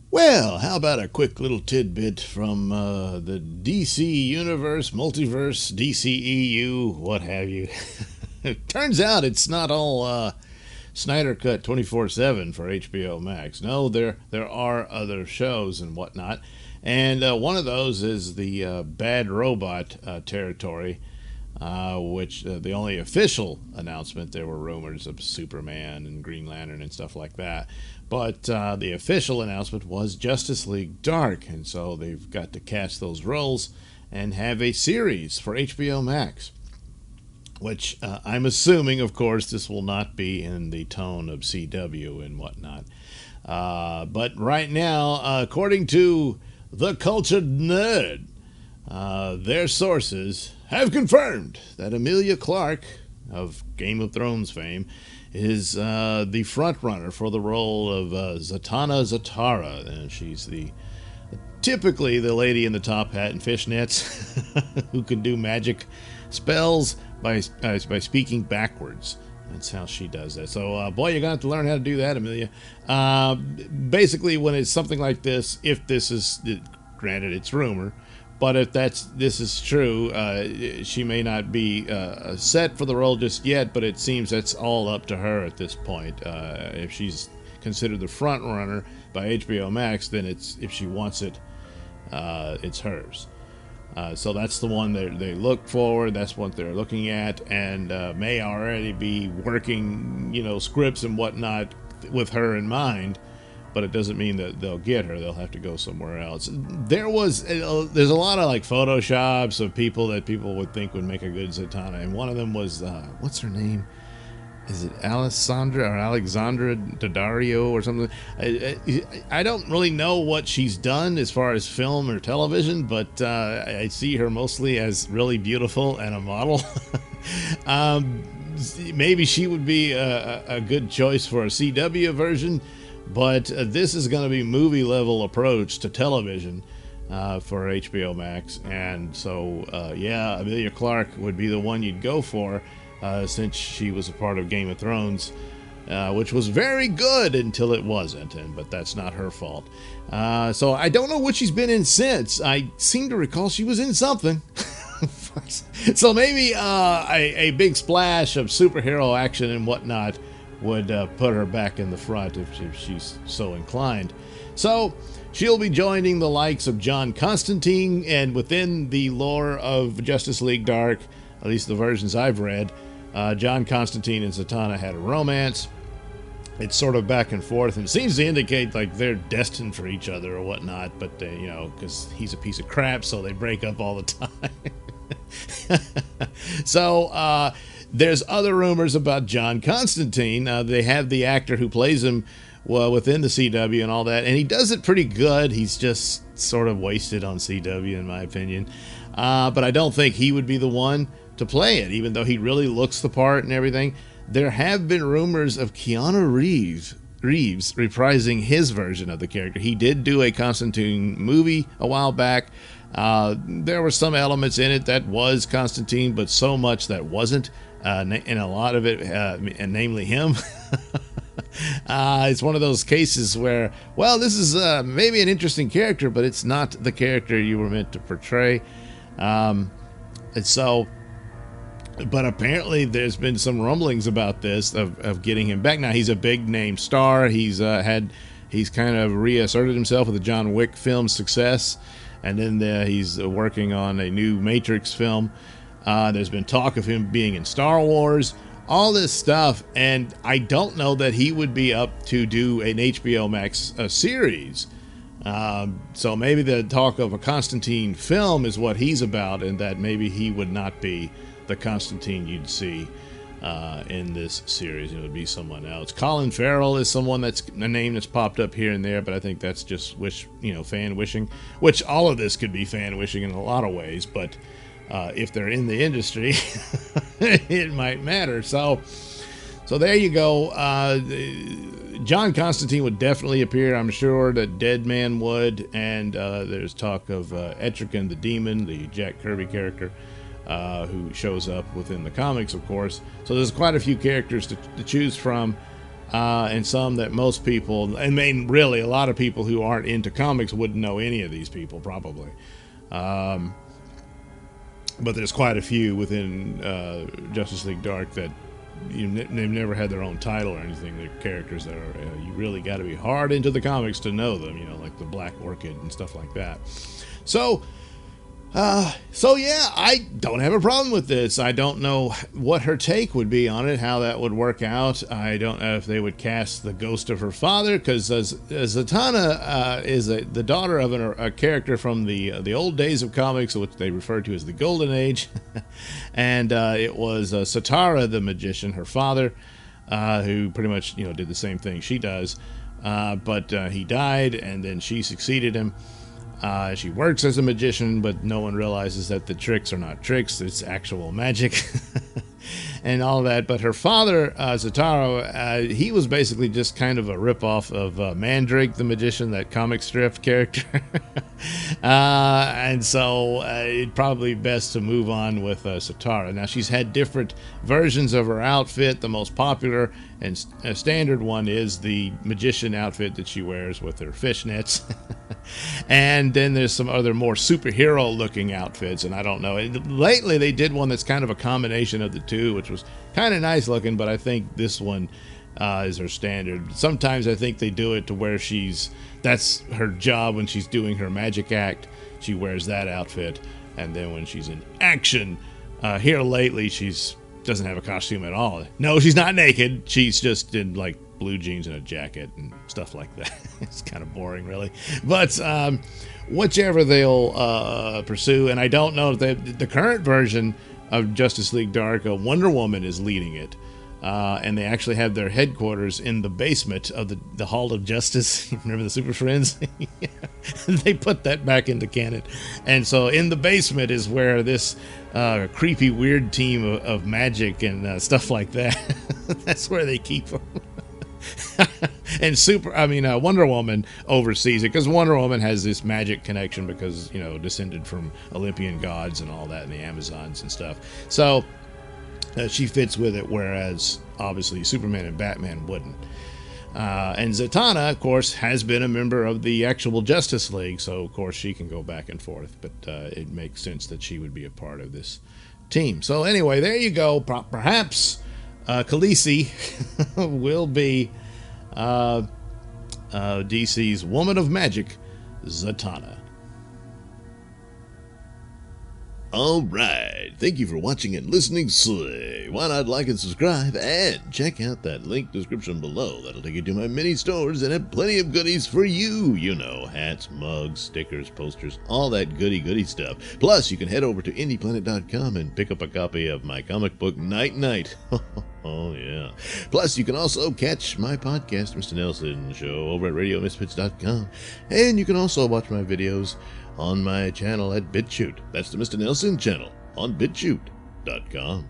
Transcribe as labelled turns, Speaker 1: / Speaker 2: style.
Speaker 1: Well, how about a quick little tidbit from the DC Universe, Multiverse, DCEU, what have you? It turns out it's not all Snyder Cut 24/7 for HBO Max. No, there are other shows and whatnot. And one of those is the Bad Robot territory, which the only official announcement, there were rumors of Superman and Green Lantern and stuff like that. But the official announcement was Justice League Dark, and so they've got to cast those roles and have a series for HBO Max. Which I'm assuming, of course, this will not be in the tone of CW and whatnot. But right now, according to The Cultured Nerd, their sources have confirmed that Emilia Clarke, of Game of Thrones fame, is the front runner for the role of Zatanna Zatara. And she's typically the lady in the top hat and fishnets who can do magic spells by speaking backwards. That's how she does that. So, boy, you're going to have to learn how to do that, Emilia. Basically, when it's something like this, if this is, granted, it's rumor, but if this is true, she may not be set for the role just yet, but it seems that's all up to her at this point. If she's considered the front runner by HBO Max, then if she wants it, it's hers. So that's the one they look for. That's what they're looking at, and may already be working, scripts and whatnot with her in mind. But it doesn't mean that they'll get her. They'll have to go somewhere else. There's a lot of like photoshops of people that people would think would make a good Zatanna, and one of them was what's her name? Is it Alessandra or Alexandra Daddario or something? I don't really know what she's done as far as film or television, but I see her mostly as really beautiful and a model. Maybe she would be a good choice for a CW version, but this is going to be movie level approach to television for HBO Max. And so, Emilia Clarke would be the one you'd go for. Since she was a part of Game of Thrones, which was very good until it wasn't, but that's not her fault. So I don't know what she's been in since. I seem to recall she was in something. So maybe a big splash of superhero action and whatnot would put her back in the front if she's so inclined. So she'll be joining the likes of John Constantine, and within the lore of Justice League Dark, at least the versions I've read, John Constantine and Zatanna had a romance. It's sort of back and forth, and it seems to indicate like they're destined for each other or whatnot, but because he's a piece of crap, so they break up all the time. So there's other rumors about John Constantine. They have the actor who plays him within the CW and all that, and he does it pretty good. He's just sort of wasted on CW, in my opinion. But I don't think he would be the one to play it, even though he really looks the part and everything. There have been rumors of Keanu Reeves reprising his version of the character. He did do a Constantine movie a while back. There were some elements in it that was Constantine, but so much that wasn't, and a lot of it, and namely him. It's one of those cases where, well, this is maybe an interesting character, but it's not the character you were meant to portray. And so, but apparently there's been some rumblings about this of getting him back. Now he's a big name star. He's kind of reasserted himself with the John Wick film success, and then he's working on a new Matrix film. There's been talk of him being in Star Wars, all this stuff, and I don't know that he would be up to do an HBO Max series. So maybe the talk of a Constantine film is what he's about, and that maybe he would not be the Constantine you'd see in this series. It would be someone else. Colin Farrell is someone that's a name that's popped up here and there, but I think that's just fan wishing, which all of this could be fan wishing in a lot of ways, but if they're in the industry, it might matter. So there you go. John Constantine would definitely appear. I'm sure that Deadman would, and there's talk of Etrigan the Demon, the Jack Kirby character, who shows up within the comics, of course. So there's quite a few characters to choose from. and some that most people, I mean, really, a lot of people who aren't into comics wouldn't know any of these people, probably. But there's quite a few within Justice League Dark that they've never had their own title or anything. They're characters that are you really got to be hard into the comics to know them. Like the Black Orchid and stuff like that. So yeah, I don't have a problem with this. I don't know what her take would be on it, how that would work out. I don't know if they would cast the ghost of her father, because Zatanna is the daughter of a character from the old days of comics, which they refer to as the Golden Age, and it was Zatanna the magician, her father, who pretty much did the same thing she does, but he died, and then she succeeded him. She works as a magician, but no one realizes that the tricks are not tricks, it's actual magic and all that. But her father, Zatanna, he was basically just kind of a ripoff of Mandrake the Magician, that comic strip character. And so it'd probably be best to move on with Zatanna. Now, she's had different versions of her outfit. The most popular and standard one is the magician outfit that she wears with her fishnets. And then there's some other more superhero looking outfits, and I don't know. Lately they did one that's kind of a combination of the two, which was kind of nice looking, but I think this one is her standard. Sometimes I think they do it to where that's her job when she's doing her magic act. She wears that outfit, and then when she's in action, here lately doesn't have a costume at all. No, she's not naked. She's just in like blue jeans and a jacket and stuff like that. It's kind of boring, really. But whichever they'll pursue, and I don't know if the current version of Justice League Dark, Wonder Woman is leading it. And they actually have their headquarters in the basement of the Hall of Justice. Remember the Super Friends? They put that back into canon. And so in the basement is where this creepy, weird team of magic and stuff like that, that's where they keep them. And Wonder Woman oversees it, because Wonder Woman has this magic connection because, descended from Olympian gods and all that, and the Amazons and stuff. So she fits with it, whereas obviously Superman and Batman wouldn't. And Zatanna, of course, has been a member of the actual Justice League, so of course she can go back and forth, but it makes sense that she would be a part of this team. So anyway, there you go. Perhaps Khaleesi will be DC's Woman of Magic, Zatanna. Alright, thank you for watching and listening. Why not like and subscribe, and check out that link description below. That'll take you to my mini stores and have plenty of goodies for you. Hats, mugs, stickers, posters, all that goody stuff. Plus, you can head over to indieplanet.com and pick up a copy of my comic book Night Night. Oh, yeah. Plus, you can also catch my podcast, Mr Nailsin Show, over at RadioMisfits.com. And you can also watch my videos on my channel at BitChute. That's the Mr Nailsin channel on BitChute.com.